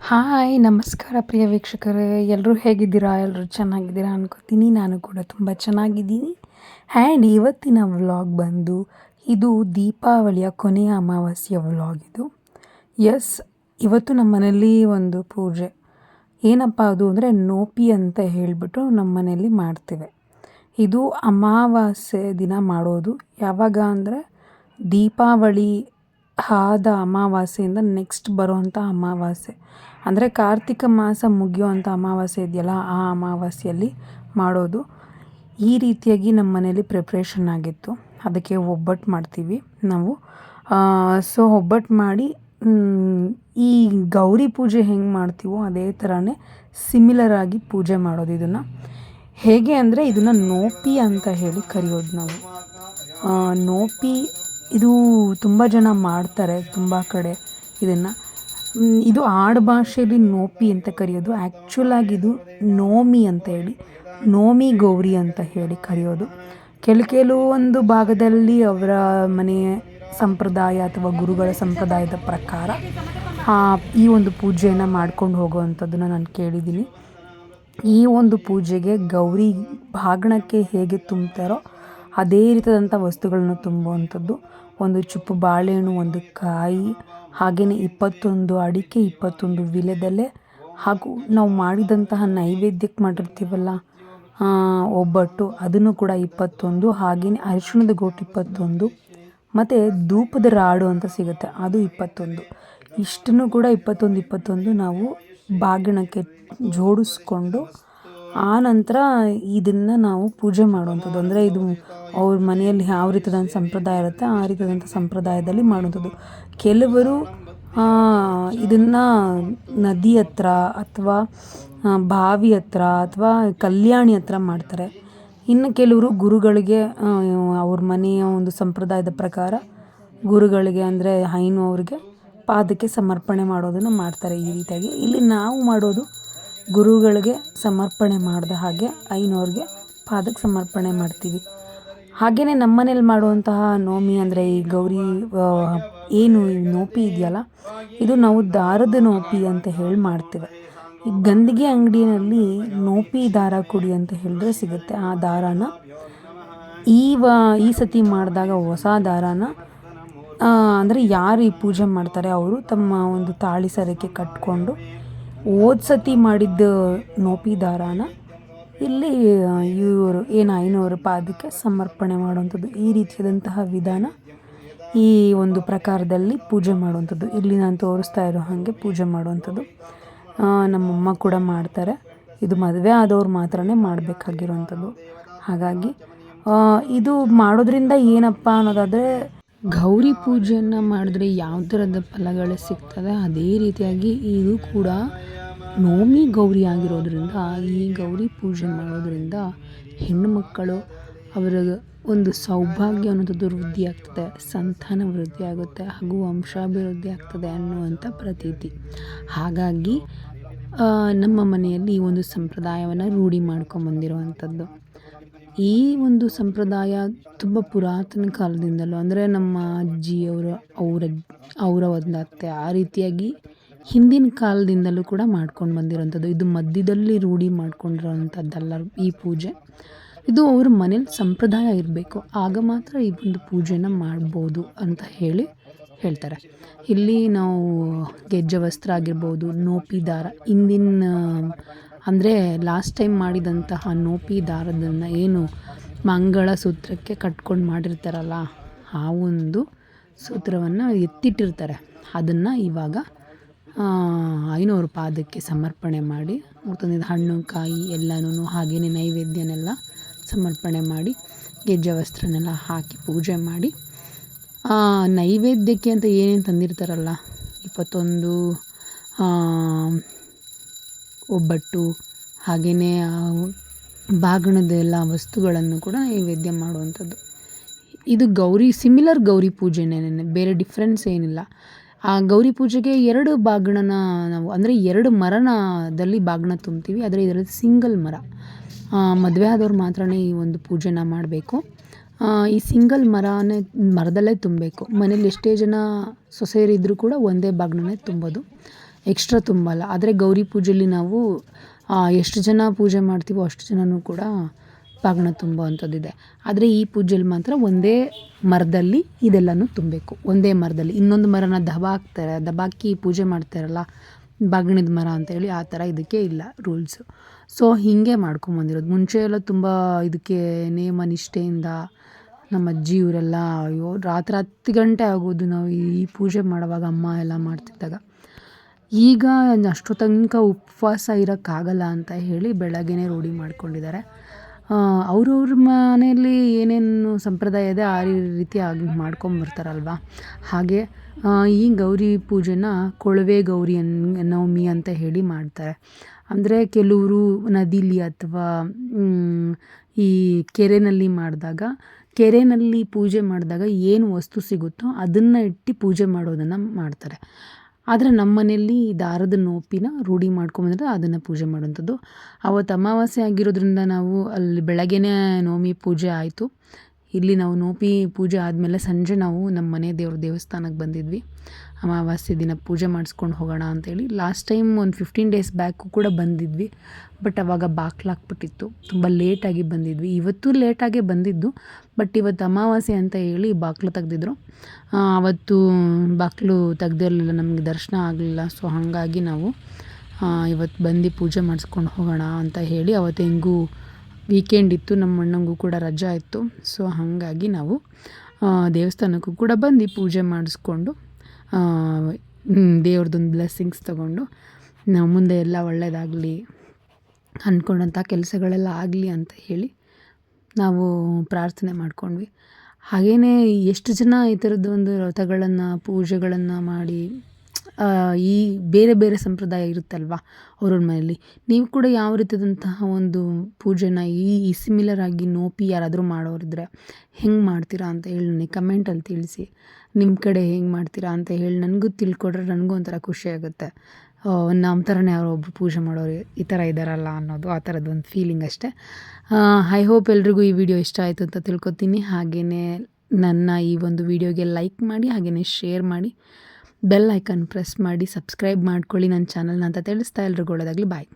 Hi ನಮಸ್ಕಾರ ಪ್ರಿಯ ವೀಕ್ಷಕರೇ, ಎಲ್ಲರೂ ಹೇಗಿದ್ದೀರಾ? ಎಲ್ಲರೂ ಚೆನ್ನಾಗಿದ್ದೀರಾ ಅನ್ಕೋತೀನಿ. ನಾನು ಕೂಡ ತುಂಬ ಚೆನ್ನಾಗಿದ್ದೀನಿ. ಆ್ಯಂಡ್ ಇವತ್ತಿನ ವ್ಲಾಗ್ ಬಂದು ಇದು ದೀಪಾವಳಿಯ ಕೊನೆಯ ಅಮಾವಾಸ್ಯೆಯ ವ್ಲಾಗ್ ಇದು. ಇವತ್ತು ನಮ್ಮ ಮನೆಯಲ್ಲಿ ಒಂದು ಪೂಜೆ. ಏನಪ್ಪ ಅದು ಅಂದರೆ ನೋಪಿ ಅಂತ ಹೇಳಿಬಿಟ್ಟು ನಮ್ಮ ಮನೆಯಲ್ಲಿ ಮಾಡ್ತೇವೆ. ಇದು ಅಮಾವಾಸ್ಯೆ ದಿನ ಮಾಡೋದು. ಯಾವಾಗ ಅಂದರೆ ದೀಪಾವಳಿ ಆದ ಅಮಾವಾಸ್ಯೆಯಿಂದ ನೆಕ್ಸ್ಟ್ ಬರುವಂಥ ಅಮಾವಾಸ್ಯೆ ಅಂದರೆ ಕಾರ್ತಿಕ ಮಾಸ ಮುಗಿಯುವಂಥ ಅಮಾವಾಸ್ಯೆ ಇದೆಯಲ್ಲ, ಆ ಅಮಾವಾಸ್ಯೆಯಲ್ಲಿ ಮಾಡೋದು. ಈ ರೀತಿಯಾಗಿ ನಮ್ಮ ಮನೇಲಿ ಪ್ರಿಪ್ರೇಷನ್ ಆಗಿತ್ತು. ಅದಕ್ಕೆ ಒಬ್ಬಟ್ಟು ಮಾಡ್ತೀವಿ ನಾವು. ಸೊ ಒಬ್ಬಟ್ಟು ಮಾಡಿ ಈ ಗೌರಿ ಪೂಜೆ ಹೆಂಗೆ ಮಾಡ್ತೀವೋ ಅದೇ ಥರನೇ ಸಿಮಿಲರ್ ಆಗಿ ಪೂಜೆ ಮಾಡೋದು. ಇದನ್ನು ಹೇಗೆ ಅಂದರೆ ಇದನ್ನು ನೋಪಿ ಅಂತ ಹೇಳಿ ಕರೆಯೋದು ನಾವು. ನೋಪಿ ಇದು ತುಂಬ ಜನ ಮಾಡ್ತಾರೆ, ತುಂಬ ಕಡೆ ಇದನ್ನು. ಇದು ಆಡುಭಾಷೆಯಲ್ಲಿ ನೋಪಿ ಅಂತ ಕರೆಯೋದು. ಆ್ಯಕ್ಚುಲಾಗಿ ಇದು ನೋಮಿ ಅಂತ ಹೇಳಿ, ನೋಮಿ ಗೌರಿ ಅಂತ ಹೇಳಿ ಕರೆಯೋದು. ಕೆಲವೊಂದು ಭಾಗದಲ್ಲಿ ಅವರ ಮನೆಯ ಸಂಪ್ರದಾಯ ಅಥವಾ ಗುರುಗಳ ಸಂಪ್ರದಾಯದ ಪ್ರಕಾರ ಈ ಒಂದು ಪೂಜೆಯನ್ನು ಮಾಡ್ಕೊಂಡು ಹೋಗುವಂಥದ್ದನ್ನು ನಾನು ಕೇಳಿದ್ದೀನಿ. ಈ ಒಂದು ಪೂಜೆಗೆ ಗೌರಿ ಬಾಗಿಣಕ್ಕೆ ಹೇಗೆ ತುಂಬ್ತಾರೋ ಅದೇ ರೀತಿಯಾದಂಥ ವಸ್ತುಗಳನ್ನು ತುಂಬುವಂಥದ್ದು. ಒಂದು ಚುಪ್ಪು ಬಾಳೆಹಣ್ಣು, ಒಂದು ಕಾಯಿ, ಹಾಗೆಯೇ 21 ಅಡಿಕೆ, 21 ವೀಳ್ಯದೆಲೆ, ಹಾಗೂ ನಾವು ಮಾಡಿದಂತಹ ನೈವೇದ್ಯಕ್ಕೆ ಮಾಡಿರ್ತೀವಲ್ಲ ಒಬ್ಬಟ್ಟು, ಅದನ್ನು ಕೂಡ 21, ಹಾಗೆಯೇ ಅರಿಶಿಣದ ಗೋಟು 21, ಮತ್ತು ಧೂಪದ ರಾಡು ಅಂತ ಸಿಗುತ್ತೆ, ಅದು 21. ಇಷ್ಟನ್ನು ಕೂಡ 21 ನಾವು ಬಾಗಿಣಕ್ಕೆ ಜೋಡಿಸ್ಕೊಂಡು ಆ ನಂತರ ಇದನ್ನು ನಾವು ಪೂಜೆ ಮಾಡುವಂಥದ್ದು. ಅಂದರೆ ಇದು ಅವ್ರ ಮನೆಯಲ್ಲಿ ಯಾವ ರೀತಿಯಾದಂಥ ಸಂಪ್ರದಾಯ ಇರುತ್ತೆ ಆ ರೀತಿಯಾದಂಥ ಸಂಪ್ರದಾಯದಲ್ಲಿ ಮಾಡುವಂಥದ್ದು. ಕೆಲವರು ಇದನ್ನು ನದಿ ಹತ್ರ ಅಥವಾ ಬಾವಿ ಹತ್ರ ಅಥವಾ ಕಲ್ಯಾಣಿ ಹತ್ರ ಮಾಡ್ತಾರೆ. ಇನ್ನು ಕೆಲವರು ಗುರುಗಳಿಗೆ ಅವ್ರ ಮನೆಯ ಒಂದು ಸಂಪ್ರದಾಯದ ಪ್ರಕಾರ ಗುರುಗಳಿಗೆ ಅಂದರೆ ಅವ್ರಿಗೆ ಪಾದಕ್ಕೆ ಸಮರ್ಪಣೆ ಮಾಡೋದನ್ನು ಮಾಡ್ತಾರೆ. ಈ ರೀತಿಯಾಗಿ ಇಲ್ಲಿ ನಾವು ಮಾಡೋದು ಗುರುಗಳಿಗೆ ಸಮರ್ಪಣೆ ಮಾಡಿದ ಹಾಗೆ ಅವ್ರಿಗೆ ಪಾದಕ್ಕೆ ಸಮರ್ಪಣೆ ಮಾಡ್ತೀವಿ. ಹಾಗೆಯೇ ನಮ್ಮ ಮನೇಲಿ ಮಾಡುವಂತಹ ನೋಮಿ ಅಂದರೆ ಈ ಗೌರಿ ಏನು ಈ ನೋಪಿ ಇದೆಯಲ್ಲ, ಇದು ನಾವು ದಾರದ ನೋಪಿ ಅಂತ ಹೇಳಿ ಮಾಡ್ತೇವೆ. ಈ ಗಂದಿಗೆ ಅಂಗಡಿಯಲ್ಲಿ ನೋಪಿ ದಾರ ಕೊಡಿ ಅಂತ ಹೇಳಿದ್ರೆ ಸಿಗುತ್ತೆ. ಆ ದಾರಾನ ಈ ಸತಿ ಮಾಡಿದಾಗ ಹೊಸ ದಾರಾನ ಅಂದರೆ ಯಾರು ಈ ಪೂಜೆ ಮಾಡ್ತಾರೆ ಅವರು ತಮ್ಮ ಒಂದು ತಾಳಿ ಸರಕ್ಕೆ ಕಟ್ಕೊಂಡು ಸತಿ ಮಾಡಿದ್ದ ನೋಪಿ ದಾರಾನ ಇಲ್ಲಿ ಇವರು ಐನೋರ ಪಾದಕ್ಕೆ ಸಮರ್ಪಣೆ ಮಾಡುವಂಥದ್ದು. ಈ ರೀತಿಯಾದಂತಹ ವಿಧಾನ ಈ ಒಂದು ಪ್ರಕಾರದಲ್ಲಿ ಪೂಜೆ ಮಾಡುವಂಥದ್ದು. ಇಲ್ಲಿ ನಾನು ತೋರಿಸ್ತಾ ಇರೋ ಹಾಗೆ ಪೂಜೆ ಮಾಡುವಂಥದ್ದು. ನಮ್ಮಮ್ಮ ಕೂಡ ಮಾಡ್ತಾರೆ. ಇದು ಮದುವೆ ಆದವ್ರು ಮಾತ್ರನೇ ಮಾಡಬೇಕಾಗಿರುವಂಥದ್ದು. ಹಾಗಾಗಿ ಇದು ಮಾಡೋದ್ರಿಂದ ಏನಪ್ಪ ಅನ್ನೋದಾದರೆ, ಗೌರಿ ಪೂಜೆಯನ್ನು ಮಾಡಿದ್ರೆ ಯಾವ ಥರದ ಫಲಗಳು ಸಿಗ್ತದೆ ಅದೇ ರೀತಿಯಾಗಿ ಇದು ಕೂಡ ನೋಮಿ ಗೌರಿ ಆಗಿರೋದ್ರಿಂದ ಈ ಗೌರಿ ಪೂಜೆ ಮಾಡೋದ್ರಿಂದ ಹೆಣ್ಣು ಮಕ್ಕಳು ಅವರ ಒಂದು ಸೌಭಾಗ್ಯ ಅನ್ನೋದು ವೃದ್ಧಿ ಆಗ್ತದೆ, ಸಂತಾನ ವೃದ್ಧಿ ಆಗುತ್ತೆ, ಹಾಗೂ ವಂಶಾಭಿವೃದ್ಧಿ ಆಗ್ತದೆ ಅನ್ನುವಂಥ ಪ್ರತೀತಿ. ಹಾಗಾಗಿ ನಮ್ಮ ಮನೆಯಲ್ಲಿ ಈ ಒಂದು ಸಂಪ್ರದಾಯವನ್ನು ರೂಢಿ ಮಾಡ್ಕೊಂಬಂದಿರುವಂಥದ್ದು. ಈ ಒಂದು ಸಂಪ್ರದಾಯ ತುಂಬ ಪುರಾತನ ಕಾಲದಿಂದಲೂ, ಅಂದರೆ ನಮ್ಮ ಅಜ್ಜಿಯವರು ಅವರ ಒಂದು ಅತ್ತೆ ಆ ರೀತಿಯಾಗಿ ಹಿಂದಿನ ಕಾಲದಿಂದಲೂ ಕೂಡ ಮಾಡ್ಕೊಂಡು ಬಂದಿರೋಂಥದ್ದು. ಇದು ಮಧ್ಯದಲ್ಲಿ ರೂಢಿ ಮಾಡ್ಕೊಂಡಿರೋವಂಥದ್ದಲ್ಲ ಈ ಪೂಜೆ. ಇದು ಅವ್ರ ಮನೇಲಿ ಸಂಪ್ರದಾಯ ಇರಬೇಕು, ಆಗ ಮಾತ್ರ ಈ ಒಂದು ಪೂಜೆನ ಮಾಡ್ಬೋದು ಅಂತ ಹೇಳ್ತಾರೆ. ಇಲ್ಲಿ ನಾವು ಗೆಜ್ಜೆ ವಸ್ತ್ರ ಆಗಿರ್ಬೋದು, ನೋಪಿ ದಾರ, ಹಿಂದಿನ ಅಂದರೆ ಲಾಸ್ಟ್ ಟೈಮ್ ಮಾಡಿದಂತಹ ನೋಪಿ ದಾರದನ್ನು ಏನು ಮಂಗಳ ಸೂತ್ರಕ್ಕೆ ಕಟ್ಕೊಂಡು ಮಾಡಿರ್ತಾರಲ್ಲ, ಆ ಒಂದು ಸೂತ್ರವನ್ನು ಎತ್ತಿಟ್ಟಿರ್ತಾರೆ. ಅದನ್ನು ಇವಾಗ ಐನೋರ ಪಾದಕ್ಕೆ ಸಮರ್ಪಣೆ ಮಾಡಿ ತಂದಿದ್ದ ಹಣ್ಣು ಕಾಯಿ ಎಲ್ಲನೂ ಹಾಗೆಯೇ ನೈವೇದ್ಯನೆಲ್ಲ ಸಮರ್ಪಣೆ ಮಾಡಿ ಗೆಜ್ಜೆ ವಸ್ತ್ರನೆಲ್ಲ ಹಾಕಿ ಪೂಜೆ ಮಾಡಿ ನೈವೇದ್ಯಕ್ಕೆ ಅಂತ ಏನೇನು ತಂದಿರ್ತಾರಲ್ಲ 21 ಒಬ್ಬಟ್ಟು ಹಾಗೆಯೇ ಬಾಗಿಣದ ಎಲ್ಲ ವಸ್ತುಗಳನ್ನು ಕೂಡ ನೈವೇದ್ಯ ಮಾಡುವಂಥದ್ದು. ಇದು ಸಿಮಿಲರ್ ಗೌರಿ ಪೂಜೆನೇ, ಬೇರೆ ಡಿಫ್ರೆನ್ಸ್ ಏನಿಲ್ಲ. ಆ ಗೌರಿ ಪೂಜೆಗೆ 2 ಬಾಗಿಣನ ನಾವು ಅಂದರೆ 2 ಮರದಲ್ಲಿ ಬಾಗಿಣ ತುಂಬ್ತೀವಿ. ಆದರೆ ಇದರಲ್ಲಿ ಸಿಂಗಲ್ ಮರ. ಮದುವೆ ಆದವ್ರು ಮಾತ್ರನೇ ಈ ಒಂದು ಪೂಜೆನ ಮಾಡಬೇಕು. ಈ ಸಿಂಗಲ್ ಮರದಲ್ಲೇ ತುಂಬಬೇಕು. ಮನೇಲಿ ಎಷ್ಟೇ ಜನ ಸೊಸೆಯರಿದ್ದರೂ ಕೂಡ ಒಂದೇ ಬಾಗಿಣನೇ ತುಂಬೋದು. ಎಕ್ಸ್ಟ್ರಾ ತುಂಬಲ್ಲ. ಆದರೆ ಗೌರಿ ಪೂಜೆಯಲ್ಲಿ ನಾವು ಎಷ್ಟು ಜನ ಪೂಜೆ ಮಾಡ್ತೀವೋ ಅಷ್ಟು ಜನನೂ ಕೂಡ ಬಾಗಿನ ತುಂಬುವಂಥದ್ದಿದೆ. ಆದರೆ ಈ ಪೂಜೆಯಲ್ಲಿ ಮಾತ್ರ ಒಂದೇ ಮರದಲ್ಲಿ ಇದೆಲ್ಲನೂ ತುಂಬಬೇಕು. ಒಂದೇ ಮರದಲ್ಲಿ ಇನ್ನೊಂದು ಮರನ ದಬಾಕಿ ಪೂಜೆ ಮಾಡ್ತಾರಲ್ಲ, ಬಾಗಿಣದ ಮರ ಅಂತೇಳಿ, ಆ ಥರ ಇದಕ್ಕೆ ಇಲ್ಲ ರೂಲ್ಸು. ಸೊ ಹೀಗೆ ಮಾಡ್ಕೊಂಬಂದಿರೋದು. ಮುಂಚೆ ಎಲ್ಲ ತುಂಬ ಇದಕ್ಕೆ ನೇಮ ನಿಷ್ಠೆಯಿಂದ ನಮ್ಮ ಅಜ್ಜಿ ಇವರೆಲ್ಲ ಅಯ್ಯೋ ರಾತ್ರಿ 10 ಗಂಟೆ ಆಗೋದು ನಾವು ಈ ಪೂಜೆ ಮಾಡುವಾಗ, ಅಮ್ಮ ಎಲ್ಲ ಮಾಡ್ತಿದ್ದಾಗ. ಈಗ ಅಷ್ಟೋ ತನಕ ಉಪವಾಸ ಇರೋಕ್ಕಾಗಲ್ಲ ಅಂತ ಹೇಳಿ ಬೆಳಗ್ಗೆನೇ ರೂಢಿ ಮಾಡ್ಕೊಂಡಿದ್ದಾರೆ. ಅವ್ರವ್ರ ಮನೆಯಲ್ಲಿ ಏನೇನು ಸಂಪ್ರದಾಯ ಇದೆ ಆ ರೀತಿ ಆಗಿ ಮಾಡ್ಕೊಂಬರ್ತಾರಲ್ವ. ಹಾಗೆ ಈ ಗೌರಿ ಪೂಜೆನ ಕೊಳವೆ ಗೌರಿ ನವಮಿ ಅಂತ ಹೇಳಿ ಮಾಡ್ತಾರೆ. ಅಂದರೆ ಕೆಲವರು ನದಿಲಿ ಅಥವಾ ಈ ಕೆರೆಯಲ್ಲಿ ಪೂಜೆ ಮಾಡಿದಾಗ ಏನು ವಸ್ತು ಸಿಗುತ್ತೋ ಅದನ್ನು ಇಟ್ಟು ಪೂಜೆ ಮಾಡೋದನ್ನು ಮಾಡ್ತಾರೆ. ಆದರೆ ನಮ್ಮ ಮನೆಯಲ್ಲಿ ದಾರದ ನೋಪಿನ ರೂಢಿ ಮಾಡ್ಕೊಂಬಂದ್ರೆ ಅದನ್ನು ಪೂಜೆ ಮಾಡೋವಂಥದ್ದು. ಅವತ್ತು ಅಮಾವಾಸ್ಯೆ ಆಗಿರೋದ್ರಿಂದ ನಾವು ಅಲ್ಲಿ ಬೆಳಗ್ಗೆನೇ ನವಮಿ ಪೂಜೆ ಆಯಿತು. ಇಲ್ಲಿ ನಾವು ನೋಪಿ ಪೂಜೆ ಆದಮೇಲೆ ಸಂಜೆ ನಾವು ನಮ್ಮ ಮನೆ ದೇವಸ್ಥಾನಕ್ಕೆ ಬಂದಿದ್ವಿ. ಅಮಾವಾಸ್ಯೆ ದಿನ ಪೂಜೆ ಮಾಡಿಸ್ಕೊಂಡು ಹೋಗೋಣ ಅಂತೇಳಿ. ಲಾಸ್ಟ್ ಟೈಮ್ ಒಂದು 15 ಡೇಸ್ ಬ್ಯಾಕು ಕೂಡ ಬಂದಿದ್ವಿ. ಬಟ್ ಆವಾಗ ಬಾಕ್ಲಾಕ್ಬಿಟ್ಟಿತ್ತು, ತುಂಬ ಲೇಟಾಗಿ ಬಂದಿದ್ವಿ. ಇವತ್ತು ಲೇಟಾಗೇ ಬಂದಿದ್ದು, ಬಟ್ ಇವತ್ತು ಅಮಾವಾಸ್ಯೆ ಅಂತ ಹೇಳಿ ಬಾಕ್ಲು ತೆಗ್ದಿದ್ರು. ಅವತ್ತು ಬಾಕ್ಲು ತೆಗ್ದಿರಲಿಲ್ಲ, ನಮಗೆ ದರ್ಶನ ಆಗಲಿಲ್ಲ. ಸೊ ಹಾಗಾಗಿ ನಾವು ಇವತ್ತು ಬಂದು ಪೂಜೆ ಮಾಡಿಸ್ಕೊಂಡು ಹೋಗೋಣ ಅಂತ ಹೇಳಿ, ಅವತ್ತು ಹೆಂಗೂ ವೀಕೆಂಡ್ ಇತ್ತು, ನಮ್ಮ ಅಣ್ಣಂಗೂ ಕೂಡ ರಜಾ ಇತ್ತು. ಸೊ ಹಾಗಾಗಿ ನಾವು ದೇವಸ್ಥಾನಕ್ಕೂ ಕೂಡ ಬಂದು ಪೂಜೆ ಮಾಡಿಸ್ಕೊಂಡು ದೇವ್ರದ್ದೊಂದು ಬ್ಲೆಸ್ಸಿಂಗ್ಸ್ ತೊಗೊಂಡು ನಾವು ಮುಂದೆ ಎಲ್ಲ ಒಳ್ಳೆಯದಾಗಲಿ, ಅಂದ್ಕೊಂಡಂಥ ಕೆಲಸಗಳೆಲ್ಲ ಆಗಲಿ ಅಂತ ಹೇಳಿ ನಾವು ಪ್ರಾರ್ಥನೆ ಮಾಡ್ಕೊಂಡ್ವಿ. ಹಾಗೆಯೇ ಎಷ್ಟು ಜನ ಈ ಥರದ್ದು ಒಂದು ವ್ರತಗಳನ್ನು ಪೂಜೆಗಳನ್ನು ಮಾಡಿ ಈ ಬೇರೆ ಬೇರೆ ಸಂಪ್ರದಾಯ ಇರುತ್ತಲ್ವ ಅವ್ರವ್ರ ಮನೆಯಲ್ಲಿ. ನೀವು ಕೂಡ ಯಾವ ರೀತಿಯಾದಂತಹ ಒಂದು ಪೂಜೆನ ಈ ಸಿಮಿಲರ್ ಆಗಿ ನೋಪಿ ಯಾರಾದರೂ ಮಾಡೋರಿದ್ರೆ ಹೆಂಗೆ ಮಾಡ್ತೀರಾ ಅಂತ ಹೇಳಿ ನನಗೆ ಕಮೆಂಟಲ್ಲಿ ತಿಳಿಸಿ. ನಿಮ್ಮ ಕಡೆ ಹೆಂಗೆ ಮಾಡ್ತೀರಾ ಅಂತ ಹೇಳಿ ನನಗೂ ತಿಳ್ಕೊಡ್ರೆ ನನಗೂ ಒಂಥರ ಖುಷಿಯಾಗುತ್ತೆ. ನಮ್ಮ ಥರನೇ ಯಾರೋ ಒಬ್ಬರು ಪೂಜೆ ಮಾಡೋರು ಈ ಥರ ಇದ್ದಾರಲ್ಲ ಅನ್ನೋದು, ಆ ಥರದ್ದೊಂದು ಫೀಲಿಂಗ್ ಅಷ್ಟೇ. ಐ ಹೋಪ್ ಎಲ್ರಿಗೂ ಈ ವಿಡಿಯೋ ಇಷ್ಟ ಆಯಿತು ಅಂತ ತಿಳ್ಕೊತೀನಿ. ಹಾಗೆಯೇ ನನ್ನ ಈ ಒಂದು ವಿಡಿಯೋಗೆ ಲೈಕ್ ಮಾಡಿ, ಹಾಗೆಯೇ ಶೇರ್ ಮಾಡಿ, ಬೆಲ್ ಐಕಾನ್ ಪ್ರೆಸ್ ಮಾಡಿ, ಸಬ್ಸ್ಕ್ರೈಬ್ ಮಾಡ್ಕೊಳ್ಳಿ ನನ್ನ ಚಾನಲ್ನ ಅಂತ ತಿಳಿಸ್ತಾ ಎಲ್ರಿಗೂ ಒಳ್ಳೆಯದಾಗಲಿ. ಬಾಯ್.